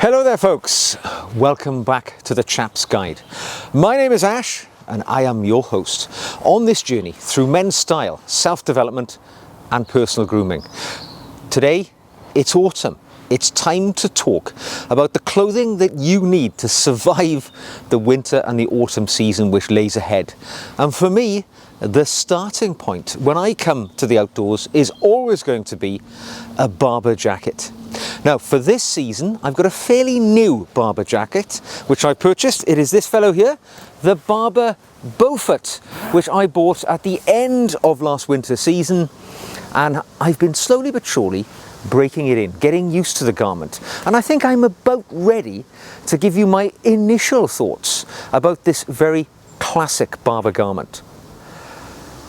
Hello there folks, welcome back to the Chap's Guide. My name is Ash and I am your host on this journey through men's style, self-development and personal grooming. Today it's autumn. It's time to talk about the clothing that you need to survive the winter and the autumn season which lays ahead. And for me, the starting point when I come to the outdoors is always going to be a Barber jacket. Now for this season, I've got a fairly new Barber jacket, which I purchased. It is this fellow here, the Barbour Beaufort, which I bought at the end of last winter season. And I've been slowly but surely breaking it in, getting used to the garment. And I think I'm about ready to give you my initial thoughts about this very classic Barber garment.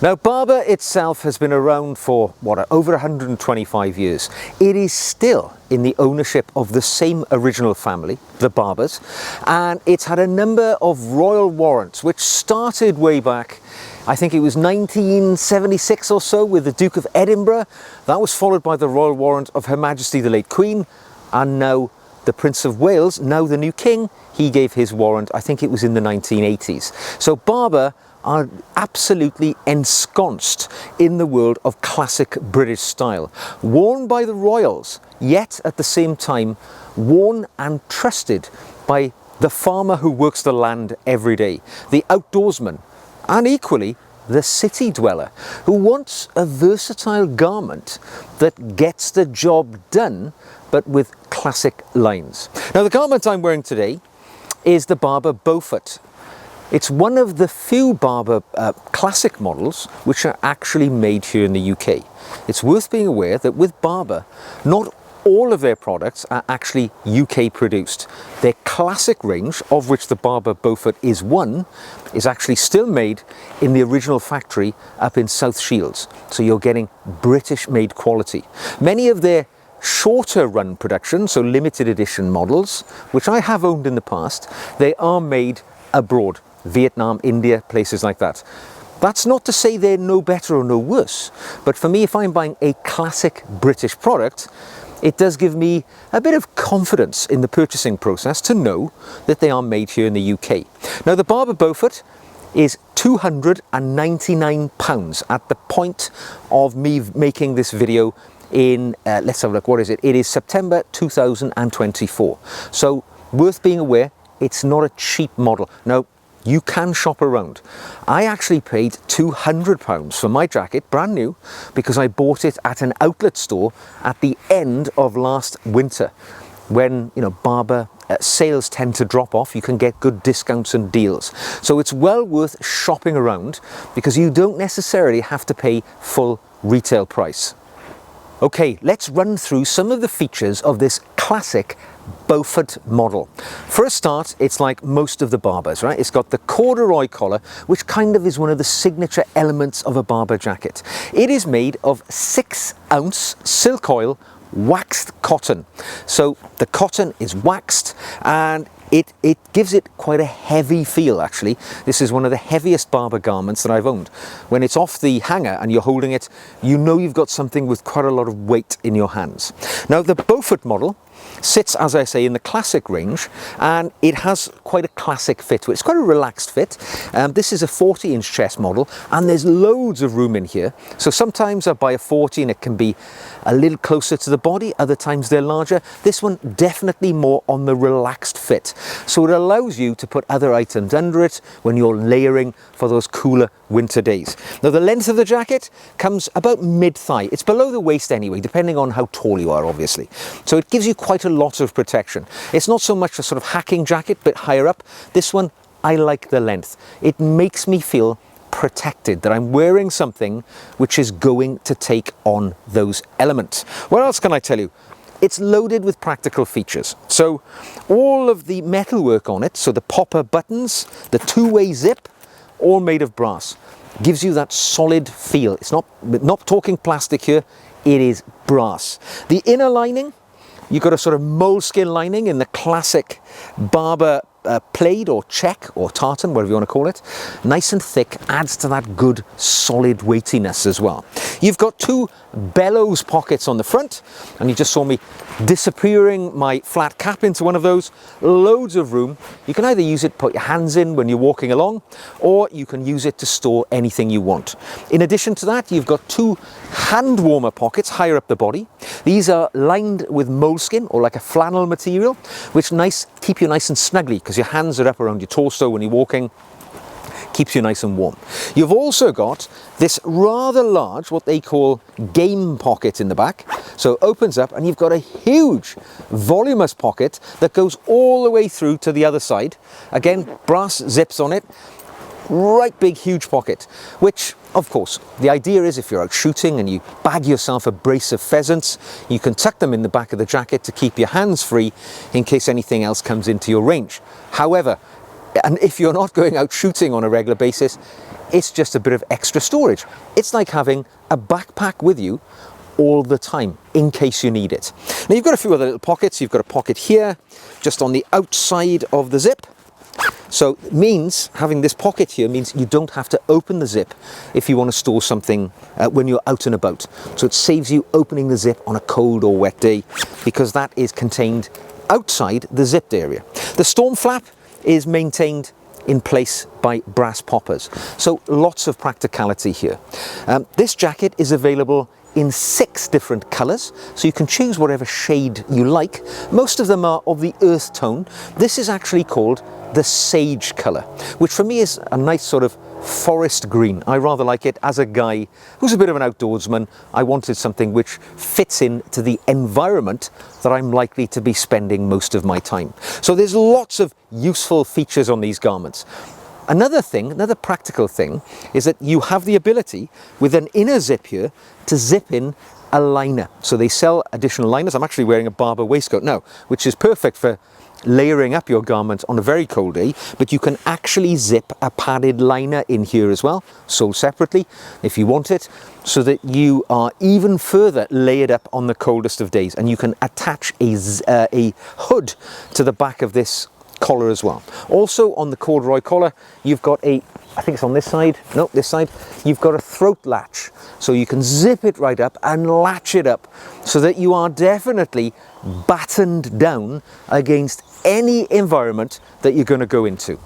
Now, Barber itself has been around for, over 125 years. It is still in the ownership of the same original family, the Barbers, and it's had a number of royal warrants, which started way back, I think it was 1976 or so, with the Duke of Edinburgh. That was followed by the royal warrant of Her Majesty the late Queen, and now the Prince of Wales, now the new King, he gave his warrant, I think it was in the 1980s. So Barber are absolutely ensconced in the world of classic British style, worn by the royals, yet at the same time worn and trusted by the farmer who works the land every day, the outdoorsman, and equally the city dweller who wants a versatile garment that gets the job done but with classic lines. Now the garment I'm wearing today is the Barbour Beaufort. It's one of the few Barber classic models which are actually made here in the UK. It's worth being aware that with Barber, not all of their products are actually UK produced. Their classic range, of which the Barbour Beaufort is one, is actually still made in the original factory up in South Shields. So you're getting British made quality. Many of their shorter run productions, so limited edition models, which I have owned in the past, they are made abroad. Vietnam, India, places like that. That's not to say they're no better or no worse, but for me, if I'm buying a classic British product, it does give me a bit of confidence in the purchasing process to know that they are made here in the UK. Now the Barbour Beaufort is £299 at the point of me making this video in, let's have a look, what is it? It is September 2024. So worth being aware, it's not a cheap model. Now, you can shop around. I actually paid £200 for my jacket, brand new, because I bought it at an outlet store at the end of last winter. When, Barber sales tend to drop off, you can get good discounts and deals. So it's well worth shopping around because you don't necessarily have to pay full retail price. Okay, let's run through some of the features of this classic Beaufort model. For a start, it's like most of the Barbers, right? It's got the corduroy collar, which kind of is one of the signature elements of a Barber jacket. It is made of 6-ounce silk oil waxed cotton. So the cotton is waxed and it gives it quite a heavy feel actually. This is one of the heaviest Barber garments that I've owned. When it's off the hanger and you're holding it, you know you've got something with quite a lot of weight in your hands. Now the Beaufort model sits, as I say, in the classic range, and it has quite a classic fit to it. It's quite a relaxed fit. This is a 40-inch chest model, and there's loads of room in here. So sometimes I buy a 40 and it can be a little closer to the body, other times they're larger. This one definitely more on the relaxed fit. So it allows you to put other items under it when you're layering for those cooler winter days. Now the length of the jacket comes about mid-thigh. It's below the waist anyway, depending on how tall you are, obviously. So it gives you quite a lot of protection. It's not so much a sort of hacking jacket, but higher up. This one, I like the length. It makes me feel protected, that I'm wearing something which is going to take on those elements. What else can I tell you? It's loaded with practical features. So all of the metalwork on it, so the popper buttons, the two-way zip, all made of brass, gives you that solid feel. It's not talking plastic here, it is brass. The inner lining, you've got a sort of moleskin lining in the classic Barber plaid or check or tartan, whatever you want to call it, nice and thick, adds to that good solid weightiness as well. You've got two bellows pockets on the front, and you just saw me disappearing my flat cap into one of those. Loads of room. You can either use it to put your hands in when you're walking along, or you can use it to store anything you want. In addition to that, you've got two hand warmer pockets higher up the body. These are lined with moleskin or like a flannel material, which keep you nice and snugly because your hands are up around your torso when you're walking. Keeps you nice and warm. You've also got this rather large, what they call game pocket in the back. So it opens up and you've got a huge voluminous pocket that goes all the way through to the other side. Again, brass zips on it. Right big huge pocket, which of course the idea is if you're out shooting and you bag yourself a brace of pheasants, you can tuck them in the back of the jacket to keep your hands free in case anything else comes into your range. However, and if you're not going out shooting on a regular basis, it's just a bit of extra storage. It's like having a backpack with you all the time in case you need it. Now you've got a few other little pockets. You've got a pocket here just on the outside of the zip. So it means having this pocket here means you don't have to open the zip if you want to store something when you're out and about. So it saves you opening the zip on a cold or wet day because that is contained outside the zipped area. The storm flap is maintained in place by brass poppers. So lots of practicality here. This jacket is available in 6 different colours, so you can choose whatever shade you like. Most of them are of the earth tone. This is actually called the sage colour, which for me is a nice sort of forest green. I rather like it. As a guy who's a bit of an outdoorsman, I wanted something which fits into the environment that I'm likely to be spending most of my time. So there's lots of useful features on these garments. Another practical thing, is that you have the ability with an inner zip here to zip in a liner. So they sell additional liners. I'm actually wearing a Barber waistcoat now, which is perfect for layering up your garment on a very cold day, but you can actually zip a padded liner in here as well, sold separately if you want it, so that you are even further layered up on the coldest of days, and you can attach a hood to the back of this collar as well. Also on the corduroy collar, you've got I think it's on this side, no, this side, you've got a throat latch, so you can zip it right up and latch it up so that you are definitely battened down against any environment that you're going to go into.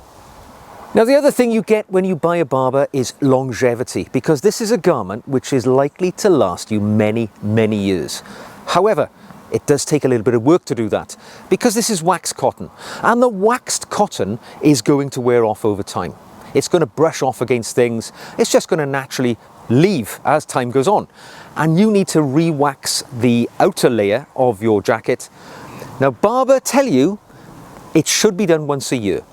Now the other thing you get when you buy a Barber is longevity, because this is a garment which is likely to last you many, many years. However, it does take a little bit of work to do that, because this is waxed cotton, and the waxed cotton is going to wear off over time. It's going to brush off against things. It's just going to naturally leave as time goes on. And you need to re-wax the outer layer of your jacket. Now, Barber tell you it should be done once a year.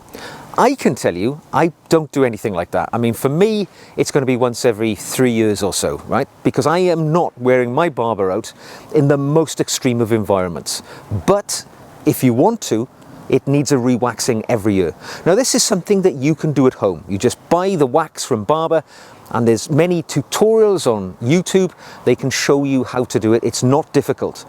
I can tell you, I don't do anything like that. I mean, for me, it's going to be once every 3 years or so, right? Because I am not wearing my Barber out in the most extreme of environments. But if you want to, it needs a re-waxing every year. Now, this is something that you can do at home. You just buy the wax from Barber, and there's many tutorials on YouTube. They can show you how to do it. It's not difficult.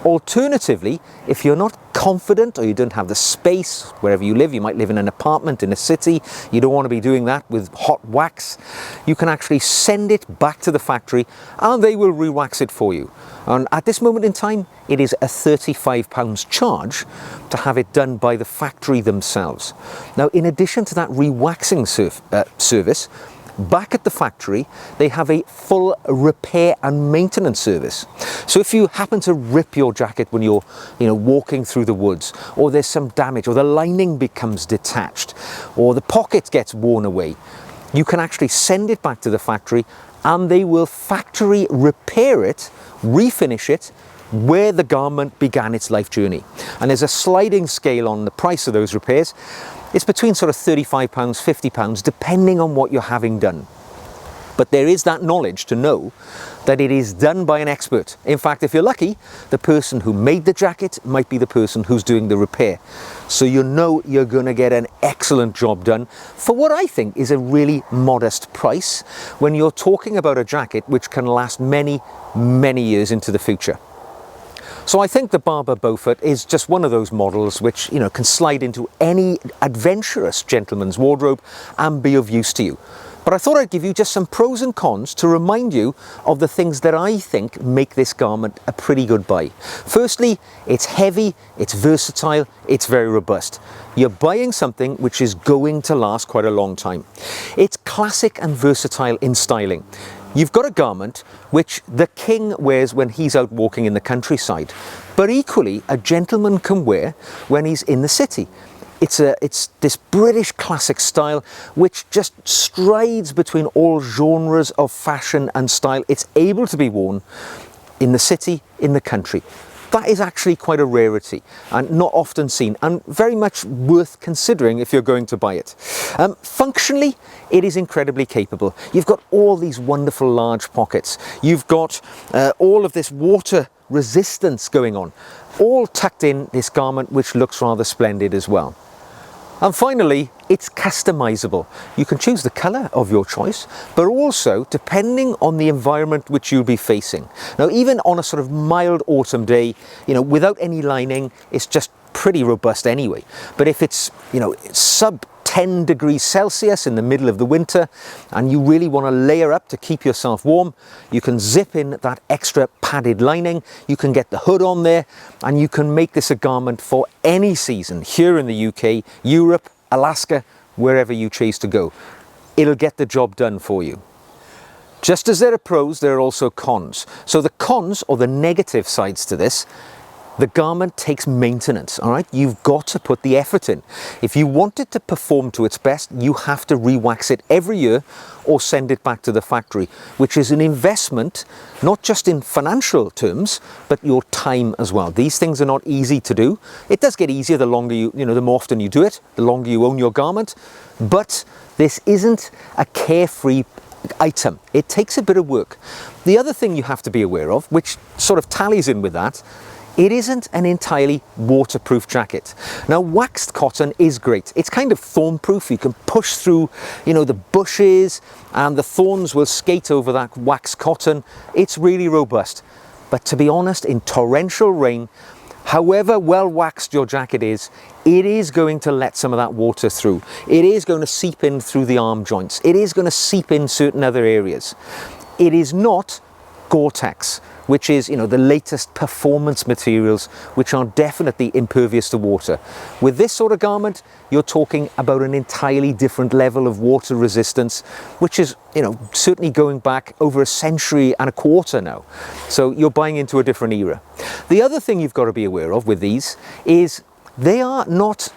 Alternatively, if you're not confident or you don't have the space wherever you live, you might live in an apartment in a city, you don't want to be doing that with hot wax, you can actually send it back to the factory and they will re-wax it for you. And at this moment in time, it is a £35 charge to have it done by the factory themselves. Now, in addition to that re-waxing service, back at the factory, they have a full repair and maintenance service. So if you happen to rip your jacket when you're walking through the woods, or there's some damage, or the lining becomes detached, or the pocket gets worn away, you can actually send it back to the factory and they will factory repair it, refinish it, where the garment began its life journey. And there's a sliding scale on the price of those repairs. It's between sort of £35, £50, depending on what you're having done. But there is that knowledge to know that it is done by an expert. In fact, if you're lucky, the person who made the jacket might be the person who's doing the repair. So you know you're going to get an excellent job done for what I think is a really modest price when you're talking about a jacket which can last many, many years into the future. So I think the Barbour Beaufort is just one of those models which, you know, can slide into any adventurous gentleman's wardrobe and be of use to you. But I thought I'd give you just some pros and cons to remind you of the things that I think make this garment a pretty good buy. Firstly, it's heavy, it's versatile, it's very robust. You're buying something which is going to last quite a long time. It's classic and versatile in styling. You've got a garment which the king wears when he's out walking in the countryside, but equally a gentleman can wear when he's in the city. It's this British classic style which just strides between all genres of fashion and style. It's able to be worn in the city, in the country. That is actually quite a rarity and not often seen, and very much worth considering if you're going to buy it. Functionally, it is incredibly capable. You've got all these wonderful large pockets. You've got all of this water resistance going on, all tucked in this garment, which looks rather splendid as well. And finally, it's customizable. You can choose the colour of your choice, but also depending on the environment which you'll be facing. Now, even on a sort of mild autumn day, you know, without any lining, it's just pretty robust anyway. But if it's, you know, sub 10 degrees Celsius in the middle of the winter and you really want to layer up to keep yourself warm, you can zip in that extra padded lining, you can get the hood on there, and you can make this a garment for any season here in the UK, Europe, Alaska, wherever you choose to go. It'll get the job done for you. Just as there are pros, there are also cons. So the cons, or the negative sides to this: the garment takes maintenance, all right? You've got to put the effort in. If you want it to perform to its best, you have to re-wax it every year or send it back to the factory, which is an investment, not just in financial terms, but your time as well. These things are not easy to do. It does get easier the longer the more often you do it, the longer you own your garment, but this isn't a carefree item. It takes a bit of work. The other thing you have to be aware of, which sort of tallies in with that, it isn't an entirely waterproof jacket. Now, waxed cotton is great. It's kind of thorn-proof. You can push through, you know, the bushes and the thorns will skate over that waxed cotton. It's really robust. But to be honest, in torrential rain, however well waxed your jacket is, it is going to let some of that water through. It is going to seep in through the arm joints. It is going to seep in certain other areas. It is not Gore-Tex, which is, you know, the latest performance materials, which are definitely impervious to water. With this sort of garment, you're talking about an entirely different level of water resistance, which is, you know, certainly going back over a century and a quarter now. So you're buying into a different era. The other thing you've got to be aware of with these is they are not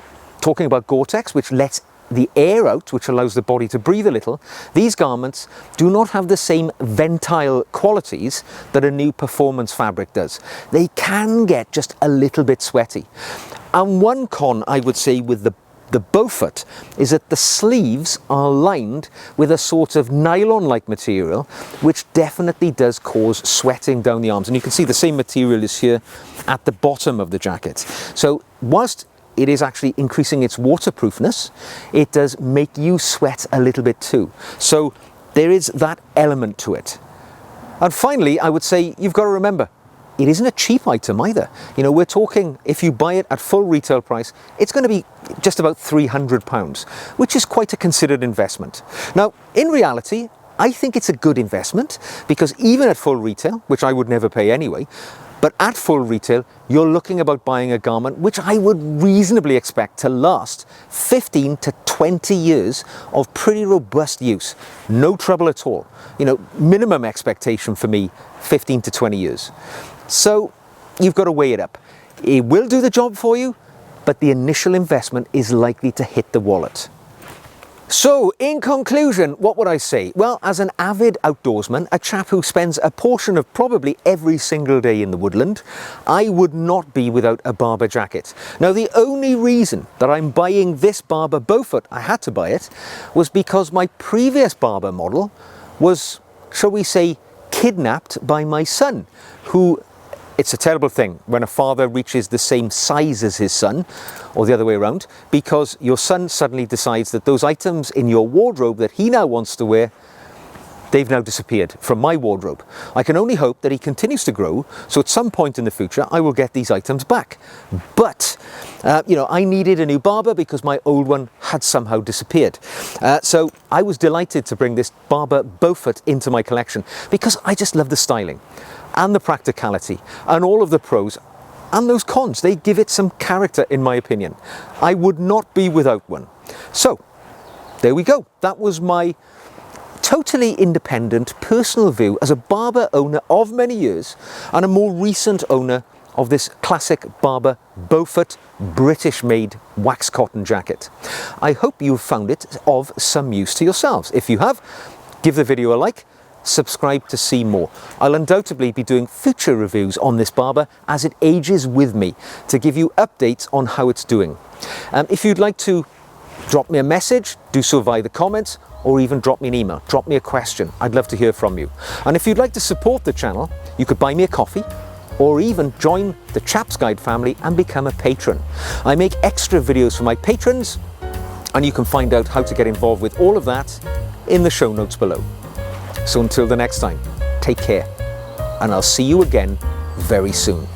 talking about Gore-Tex, which lets the air out, which allows the body to breathe a little. These garments do not have the same ventile qualities that a new performance fabric does. They can get just a little bit sweaty. And one con, I would say, with the Beaufort is that the sleeves are lined with a sort of nylon-like material, which definitely does cause sweating down the arms. And you can see the same material is here at the bottom of the jacket. So whilst it is actually increasing its waterproofness, it does make you sweat a little bit too. So there is that element to it. And finally, I would say you've got to remember, it isn't a cheap item either. You know, we're talking, if you buy it at full retail price, it's going to be just about £300, which is quite a considered investment. Now, in reality, I think it's a good investment, because even at full retail, which I would never pay anyway, but at full retail, you're looking about buying a garment which I would reasonably expect to last 15 to 20 years of pretty robust use. No trouble at all. You know, minimum expectation for me, 15 to 20 years. So you've got to weigh it up. It will do the job for you, but the initial investment is likely to hit the wallet. So, in conclusion, what would I say? Well, as an avid outdoorsman, a chap who spends a portion of probably every single day in the woodland, I would not be without a Barber jacket. Now, the only reason that I'm buying this Barbour Beaufort, I had to buy it, was because my previous Barber model was, shall we say, kidnapped by my son, who... It's a terrible thing when a father reaches the same size as his son, or the other way around, because your son suddenly decides that those items in your wardrobe that he now wants to wear, they've now disappeared from my wardrobe. I can only hope that he continues to grow, so at some point in the future I will get these items back. But, I needed a new Barber because my old one had somehow disappeared. So I was delighted to bring this Barbour Beaufort into my collection because I just love the styling and the practicality and all of the pros and those cons. They give it some character, in my opinion. I would not be without one. So, there we go. That was my totally independent personal view as a Barber owner of many years and a more recent owner of this classic Barbour Beaufort British made wax cotton jacket. I hope you've found it of some use to yourselves. If you have, give the video a like, subscribe to see more. I'll undoubtedly be doing future reviews on this Barber as it ages with me to give you updates on how it's doing. If you'd like to drop me a message, do so via the comments, or even drop me an email, drop me a question. I'd love to hear from you. And if you'd like to support the channel, you could buy me a coffee or even join the Chap's Guide family and become a patron. I make extra videos for my patrons, and you can find out how to get involved with all of that in the show notes below. So until the next time, take care, and I'll see you again very soon.